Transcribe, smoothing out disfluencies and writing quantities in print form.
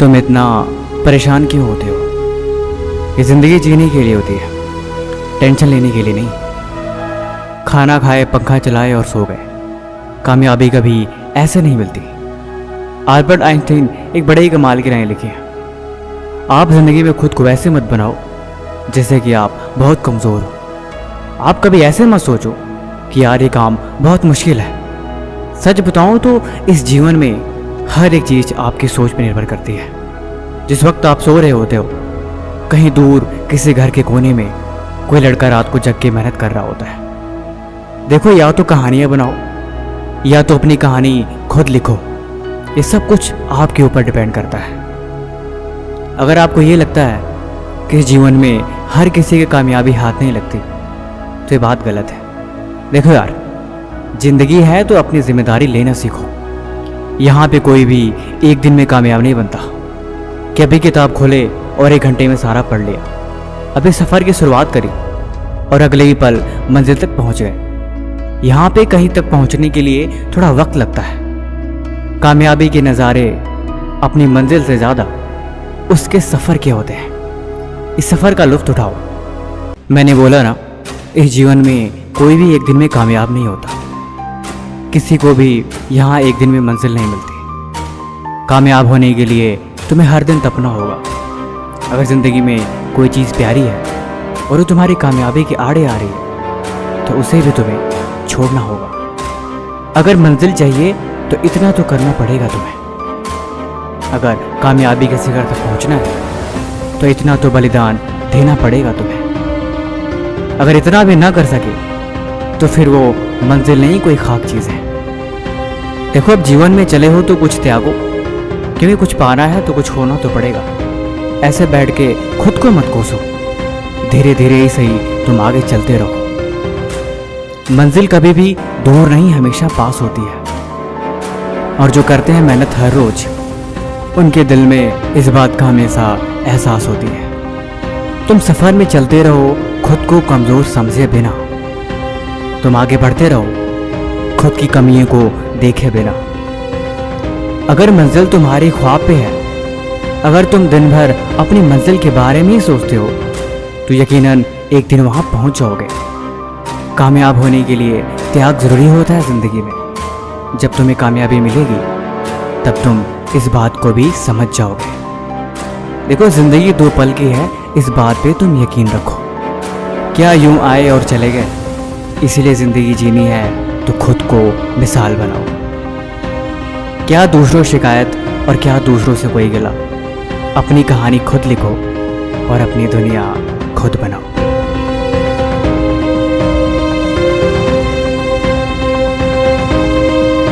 तुम इतना परेशान क्यों होते हो? ये ज़िंदगी जीने के लिए होती है, टेंशन लेने के लिए नहीं। खाना खाए, पंखा चलाए और सो गए। कामयाबी कभी ऐसे नहीं मिलती। अल्बर्ट आइंस्टीन एक बड़े ही कमाल की राय लिखी है, आप ज़िंदगी में खुद को वैसे मत बनाओ जैसे कि आप बहुत कमज़ोर हो। आप कभी ऐसे मत सोचो कि यार ये काम बहुत मुश्किल है। सच बताऊं तो इस जीवन में हर एक चीज़ आपकी सोच पर निर्भर करती है। जिस वक्त आप सो रहे होते हो, कहीं दूर किसी घर के कोने में कोई लड़का रात को जग के मेहनत कर रहा होता है। देखो, या तो कहानियाँ बनाओ या तो अपनी कहानी खुद लिखो। ये सब कुछ आपके ऊपर डिपेंड करता है। अगर आपको ये लगता है कि इस जीवन में हर किसी की कामयाबी हाथ नहीं लगती, तो ये बात गलत है। देखो यार, जिंदगी है तो अपनी जिम्मेदारी लेना सीखो। यहाँ पे कोई भी एक दिन में कामयाब नहीं बनता कि अभी किताब खोले और 1 घंटे में सारा पढ़ लिया। अभी सफ़र की शुरुआत करी और अगले ही पल मंजिल तक पहुँच गए। यहाँ पे कहीं तक पहुँचने के लिए थोड़ा वक्त लगता है। कामयाबी के नज़ारे अपनी मंजिल से ज़्यादा उसके सफ़र के होते हैं। इस सफ़र का लुत्फ़ उठाओ। मैंने बोला ना, इस जीवन में कोई भी एक दिन में कामयाब नहीं होता। किसी को भी यहाँ एक दिन में मंजिल नहीं मिलती। कामयाब होने के लिए तुम्हें हर दिन तपना होगा। अगर ज़िंदगी में कोई चीज़ प्यारी है और वो तुम्हारी कामयाबी के आड़े आ रही है, तो उसे भी तुम्हें छोड़ना होगा। अगर मंजिल चाहिए तो इतना तो करना पड़ेगा तुम्हें। अगर कामयाबी के शिखर तक पहुँचना है तो इतना तो बलिदान देना पड़ेगा तुम्हें। अगर इतना भी ना कर सके तो फिर वो मंजिल नहीं, कोई खाक चीज़ है। देखो, अब जीवन में चले हो तो कुछ त्यागो, क्योंकि कुछ पाना है तो कुछ होना तो पड़ेगा। ऐसे बैठ के खुद को मत कोसो। धीरे धीरे ही सही तुम आगे चलते रहो। मंजिल कभी भी दूर नहीं, हमेशा पास होती है। और जो करते हैं मेहनत हर रोज, उनके दिल में इस बात का हमेशा एहसास होती है। तुम सफ़र में चलते रहो, खुद को कमज़ोर समझे बिना। तुम आगे बढ़ते रहो, खुद की कमियों को देखे बिना। अगर मंजिल तुम्हारे ख्वाब पे है, अगर तुम दिन भर अपनी मंजिल के बारे में ही सोचते हो, तो यकीनन एक दिन वहाँ पहुँच जाओगे। कामयाब होने के लिए त्याग ज़रूरी होता है ज़िंदगी में। जब तुम्हें कामयाबी मिलेगी तब तुम इस बात को भी समझ जाओगे। देखो, ज़िंदगी 2 पल की है, इस बात पे तुम यकीन रखो। क्या यूं आए और चले गए? इसीलिए ज़िंदगी जीनी है तो खुद को मिसाल बनाओ। क्या दूसरों शिकायत और क्या दूसरों से कोई गिला। अपनी कहानी खुद लिखो और अपनी दुनिया खुद बनाओ।